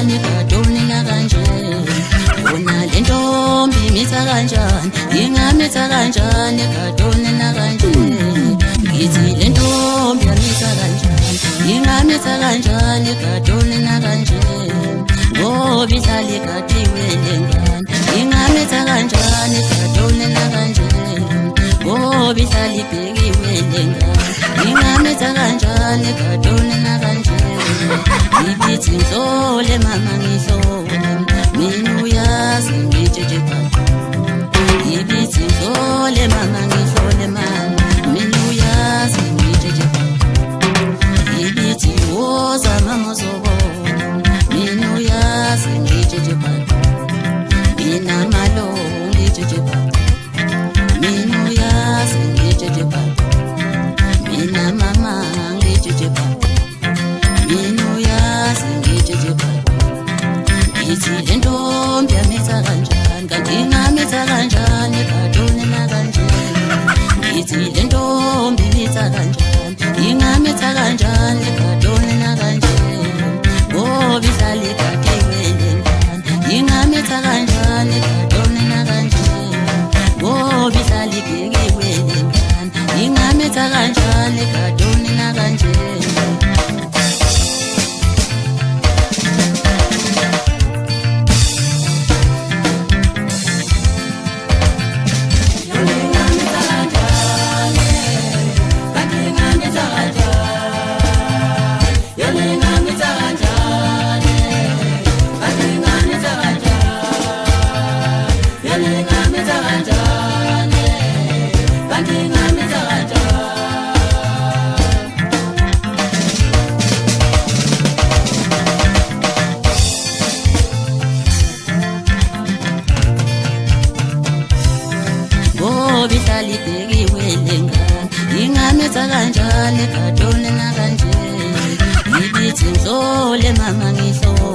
kanjani kadoni na kanje Bona lentombi mitha kanjani Ingamitha kanjani kadoni na kanje Ngithi lentombi yamitha kanjani Ingamitha kanjani kadoni na kanje Ngoba ihlale kadiwe lengane Ingamitha kanjani kadoni na kanje Ngoba ihlale ibhekiwe lengane Ingamitha kanjani kadoni na kanje Ngithi ngizole mama ngizole Mina uyazi ngitsheje phansi Ngithi ngizole mama ngizole mama Mina uyazi ngitsheje phansi Ngithi woza mama uzobona Mina uyazi ngitsheje phansi Mina malo ngitsheje phansi Mina uyazi ngitsheje phansi Mina mama ngitsheje phansi Mina uyazi ngitsheje phansi Ngithi lentombi yamitha kanjani kanti ingamitha kanjani kadoni na kanje Ngithi lentombi imitha kanjani ingamitha kanjani kadoni na kanje Ngoba ihlale kadiwe lengane ingamitha kanjani kadoni na kanje Ngoba ihlale ibhekiwe lengane ingamitha kanjani kadoni na kanje Ihlale ibhekiwe lengane ingamitha kanjani kadoni na kanje Ngithi ngizole mama ngizole